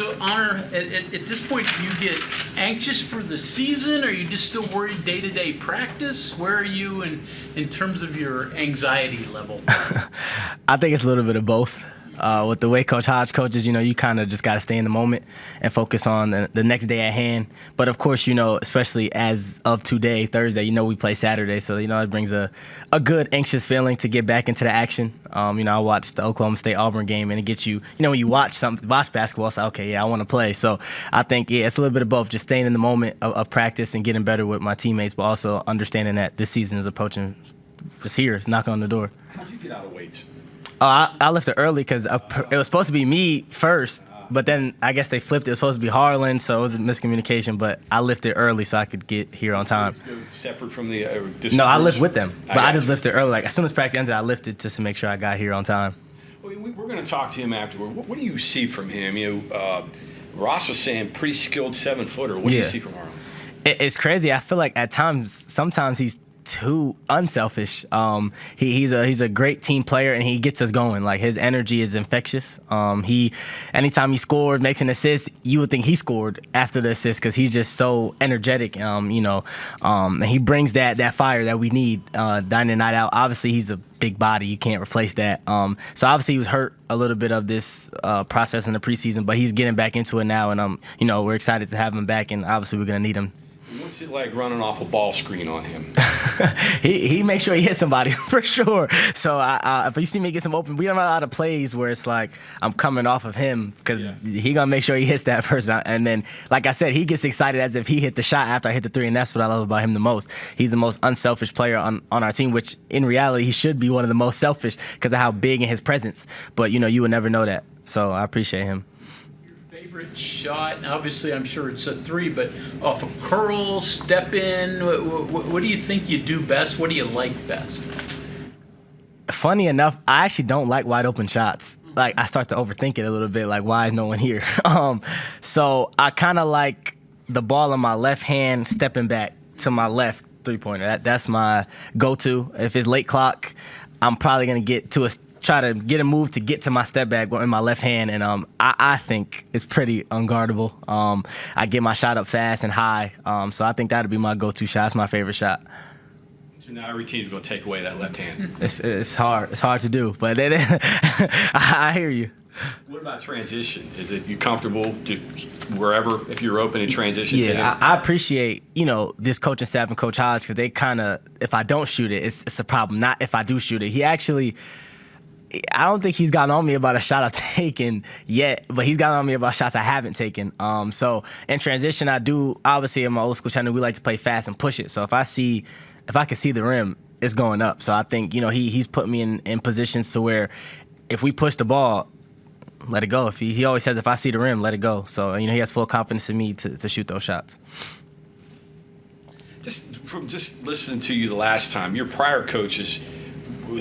So, Honor, at this point, do you get anxious for the season? Or are you just still worried day-to-day practice? Where are you in terms of your anxiety level? I think it's a little bit of both. With the way Coach Hodge coaches, you kind of just got to stay in the moment and focus on the next day at hand. But, of course, especially as of today, Thursday, we play Saturday. So, it brings a good anxious feeling to get back into the action. I watched the Oklahoma State-Auburn game, and it gets you, when you watch basketball, it's like, okay, yeah, I want to play. So I think, it's a little bit of both, just staying in the moment of practice and getting better with my teammates, but also understanding that this season is approaching. It's here. It's knocking on the door. How'd you get out of weights? I lifted early because it was supposed to be me first, but then I guess they flipped it. It was supposed to be Harlan, so it was a miscommunication. But I lifted early so I could get here on time. Separate from the No, I lift with them, but I just lifted early. Like as soon as practice ended, I lifted just to make sure I got here on time. We're going to talk to him afterward. What do you see from him? Ross was saying pretty skilled 7-footer. What do you see from Harlan? It's crazy. I feel like sometimes he's too unselfish. He's a great team player and he gets us going. Like his energy is infectious. Anytime he scored, makes an assist, you would think he scored after the assist because he's just so energetic. And he brings that fire that we need night in and night out. Obviously, he's a big body. You can't replace that. So obviously he was hurt a little bit of this process in the preseason, but he's getting back into it now, and we're excited to have him back, and obviously we're gonna need him. What's it like running off a ball screen on him? he makes sure he hits somebody for sure. So if you see me get some open, we don't have a lot of plays where it's like I'm coming off of him because he gonna make sure he hits that person. And then, like I said, he gets excited as if he hit the shot after I hit the three, and that's what I love about him the most. He's the most unselfish player on our team, which in reality he should be one of the most selfish because of how big in his presence. But you would never know that. So I appreciate him. Favorite shot? Obviously, I'm sure it's a three, but off a curl, step in. What do you think you do best? What do you like best? Funny enough, I actually don't like wide open shots. Like I start to overthink it a little bit. Like why is no one here? So I kind of like the ball in my left hand, stepping back to my left 3-pointer. That's my go-to. If it's late clock, I'm probably gonna try to get a move to get to my step back in my left hand, and I think it's pretty unguardable. I get my shot up fast and high, so I think that would be my go-to shot. It's my favorite shot. So now every team's going to take away that left hand. It's hard. It's hard to do, but I hear you. What about transition? Is it you comfortable to wherever if you're open in transition? Yeah, I appreciate this coaching staff and Coach Hodge because they kind of, if I don't shoot it, it's a problem. Not if I do shoot it. He actually. I don't think he's gotten on me about a shot I've taken yet, but he's gotten on me about shots I haven't taken. So in transition, I do, obviously in my old school channel, we like to play fast and push it. So if I can see the rim, it's going up. So I think, he's put me in positions to where if we push the ball, let it go. If he always says, if I see the rim, let it go. So, he has full confidence in me to shoot those shots. Just listening to you the last time, your prior coaches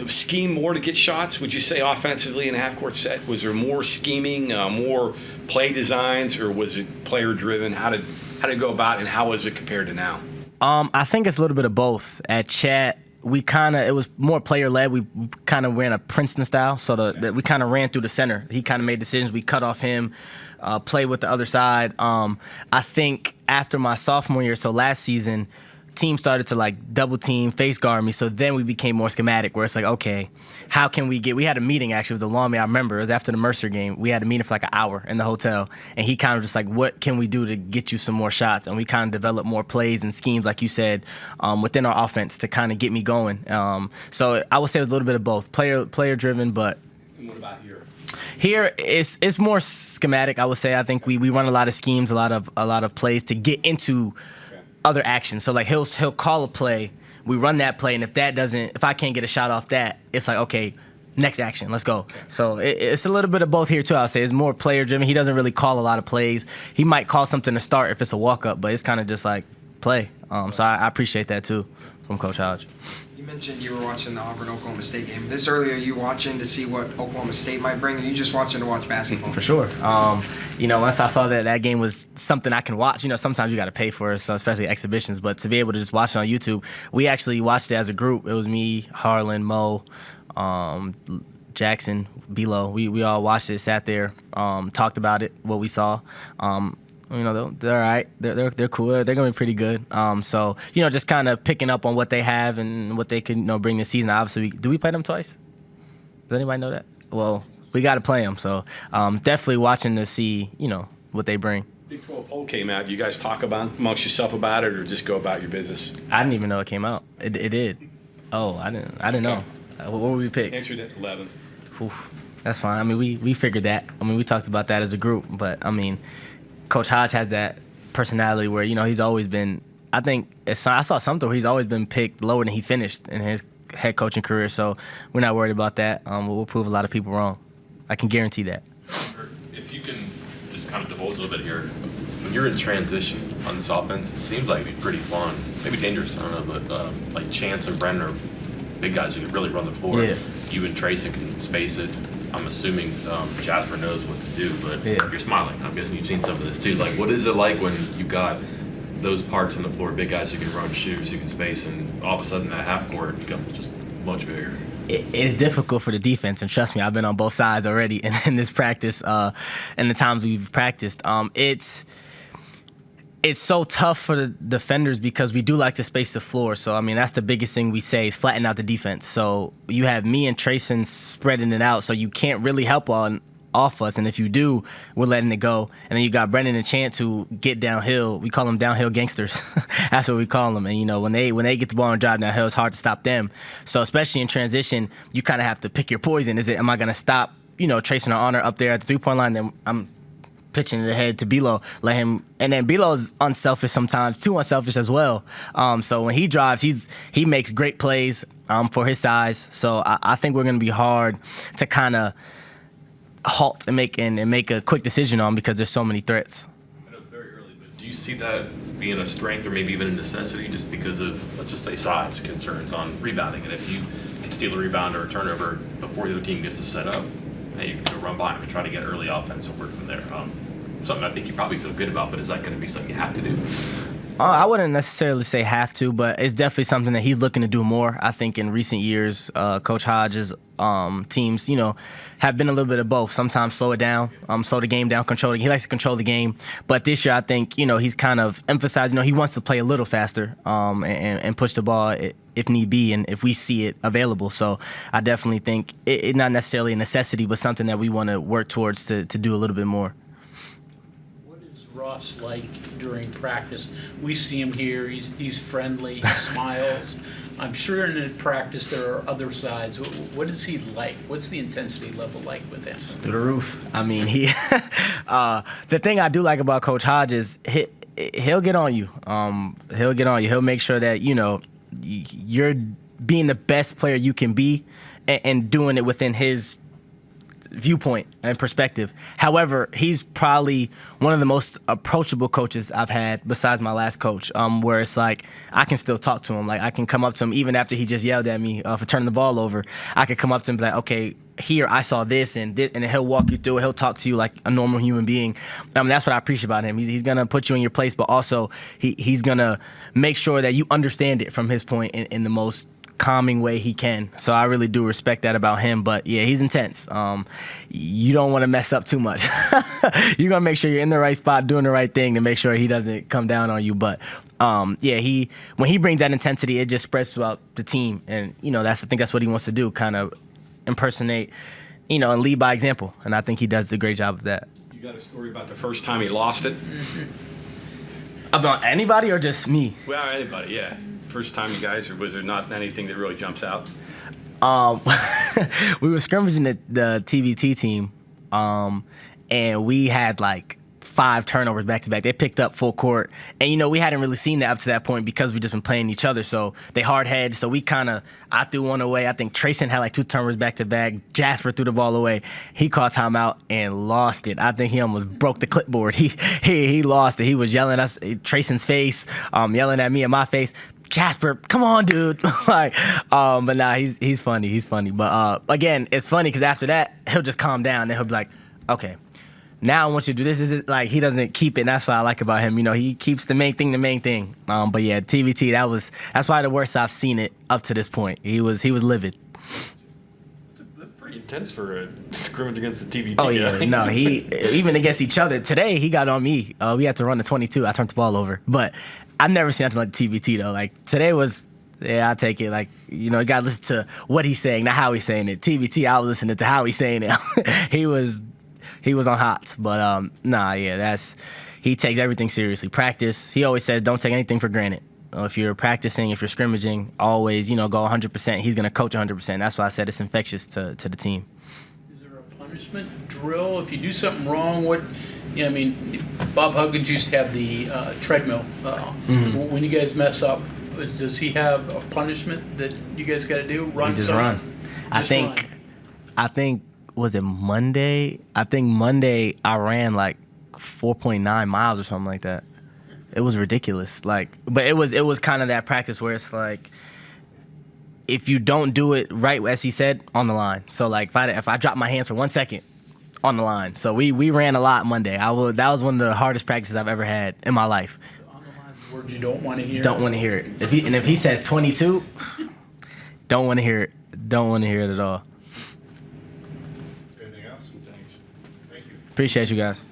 scheme more to get shots? Would you say offensively in a half-court set? Was there more scheming, more play designs, or was it player-driven? How did it go about, and how was it compared to now? I think it's a little bit of both. At Chat, it was more player-led. We kind of ran a Princeton style, so we kind of ran through the center. He kind of made decisions. We cut off him, play with the other side. I think after my sophomore year, so last season, team started to double team, face guard me. So then we became more schematic where it's like, okay, how can we had a meeting actually, it was a long meeting. I remember it was after the Mercer game. We had a meeting for an hour in the hotel, and he kind of just what can we do to get you some more shots? And we kind of developed more plays and schemes, like you said, within our offense to kind of get me going. So I would say it was a little bit of both, player driven, but. And what about here? Here it's more schematic, I would say. I think we run a lot of schemes, a lot of plays to get into other actions. So he'll call a play, we run that play, and if I can't get a shot off that, it's like, okay, next action, let's go. So it's a little bit of both here too. I'll say it's more player driven. He doesn't really call a lot of plays. He might call something to start if it's a walk up, but it's kind of just like play. So I appreciate that too from Coach Hodge. You mentioned you were watching the Auburn-Oklahoma State game. This early, are you watching to see what Oklahoma State might bring, or are you just watching to watch basketball? For sure. Once I saw that game was something I can watch, sometimes you got to pay for it, so especially exhibitions, but to be able to just watch it on YouTube, we actually watched it as a group. It was me, Harlan, Mo, Jackson, Bilo. We all watched it, sat there. talked about it, what we saw. They're all right. They're cool. They're going to be pretty good. So, just kind of picking up on what they have and what they can, bring this season. Obviously, do we play them twice? Does anybody know that? Well, we got to play them. So, definitely watching to see, what they bring. Big 12 poll came out. You guys talk amongst yourself about it, or just go about your business? I didn't even know it came out. It did. Oh, I didn't know. What were we picked? Answered at 11. Oof, that's fine. I mean, we figured that. I mean, we talked about that as a group. But, I mean, Coach Hodge has that personality where, he's always been, I think, I saw something where he's always been picked lower than he finished in his head coaching career. So we're not worried about that. We'll prove a lot of people wrong. I can guarantee that. If you can just kind of divulge a little bit here, when you're in transition on this offense, it seems like it'd be pretty fun, maybe dangerous, I don't know, but like Chance and Brennan are big guys who can really run the floor. Yeah. You and Trayson can space it. I'm assuming Jasper knows what to do, but Yeah. you're smiling. I'm guessing you've seen some of this too. Like, what is it like when you got those parts on the floor, big guys who can run, shooters who can space, and all of a sudden that half court becomes just much bigger? It's difficult for the defense, and trust me, I've been on both sides already in this practice, and the times we've practiced. It's so tough for the defenders because we do like to space the floor. So, I mean, that's the biggest thing we say is flatten out the defense. So you have me and Trayson spreading it out, so you can't really help off us. And if you do, we're letting it go. And then you got Brennan and Chance who get downhill. We call them downhill gangsters. That's what we call them. And, when they get the ball and drive downhill, it's hard to stop them. So especially in transition, you kind of have to pick your poison. Am I going to stop, Trayson or Honor up there at the three-point line? Then I'm pitching it ahead to Bilo, let him, and then Bilo's unselfish sometimes, too unselfish as well. So when he drives, he makes great plays for his size. So I think we're going to be hard to kind of halt and make a quick decision on because there's so many threats. I know it's very early, but do you see that being a strength or maybe even a necessity just because of, let's just say, size concerns on rebounding? And if you can steal a rebound or a turnover before the other team gets to set up, hey, you can go run by him and try to get early offense and work from there. Something I think you probably feel good about, but is that going to be something you have to do? I wouldn't necessarily say have to, but it's definitely something that he's looking to do more. I think in recent years, Coach Hodge's teams, have been a little bit of both. Sometimes slow it down, slow the game down, control it. He likes to control the game. But this year, I think, he's kind of emphasized, he wants to play a little faster and push the ball if need be and if we see it available. So I definitely think it's not necessarily a necessity, but something that we want to work towards to do a little bit more. Ross like during practice? We see him here. He's friendly. He smiles. I'm sure in practice there are other sides. What is he like? What's the intensity level like with him? Through the roof. I mean, the thing I do like about Coach Hodge is he'll get on you. He'll get on you. He'll make sure that you're being the best player you can be and doing it within his viewpoint and perspective. However, he's probably one of the most approachable coaches I've had besides my last coach, where it's like I can still talk to him. Like I can come up to him even after he just yelled at me for turning the ball over. I could come up to him and be like, okay, here I saw this and he'll walk you through it. He'll talk to you like a normal human being. That's what I appreciate about him. He's gonna put you in your place, but also he's gonna make sure that you understand it from his point in the most calming way he can. So I really do respect that about him. But yeah, he's intense. You don't want to mess up too much. You're gonna make sure you're in the right spot, doing the right thing to make sure he doesn't come down on you. But when he brings that intensity, it just spreads throughout the team. And I think that's what he wants to do, kind of impersonate, and lead by example. And I think he does a great job of that. You got a story about the first time he lost it? About anybody or just me? Well, anybody, yeah. First time you guys, or was there not anything that really jumps out? We were scrimmaging the TBT team, and we had like 5 turnovers back to back. They picked up full court, and we hadn't really seen that up to that point because we just been playing each other. So they hard hedged. So I threw one away. I think Trayson had like 2 turnovers back to back. Jasper threw the ball away. He caught timeout and lost it. I think he almost broke the clipboard. He lost it. He was yelling at us, Trayson's face, yelling at me in my face. Jasper, come on, dude. But nah, he's funny. He's funny. But again, it's funny because after that, he'll just calm down. Then he'll be like, okay, now I want you to do this. Is it like he doesn't keep it? And that's what I like about him. He keeps the main thing. But yeah, TBT, that's probably the worst I've seen it up to this point. He was livid. That's pretty intense for a scrimmage against the TBT Oh yeah, guy. no, he even against each other. Today he got on me. We had to run the 22. I turned the ball over, but I've never seen nothing like the TBT though. Like today was, yeah, I take it. Like, you know, you gotta listen to what he's saying, not how he's saying it. TBT, I was listening to how he's saying it. he was on hots, but nah, yeah, he takes everything seriously. Practice, he always says, don't take anything for granted. If you're practicing, if you're scrimmaging, always, you know, go 100%. He's gonna coach 100%. That's why I said it's infectious to the team. Is there a punishment drill if you do something wrong? What, you know, I mean, Bob Huggins used to have the treadmill. When you guys mess up, does he have a punishment that you guys got to do? Run. You just something? run. Just I think was it Monday? I think Monday I ran like 4.9 miles or something like that. It was ridiculous. Like, but it was kind of that practice where it's like, if you don't do it right, as he said, on the line. So like, if I drop my hands for 1 second, on the line. So we ran a lot Monday. That was one of the hardest practices I've ever had in my life. On the line, word you don't want to hear. Don't want to hear it. If he says 22, don't want to hear it. Don't want to hear it at all. Anything else? Thanks. Thank you. Appreciate you guys.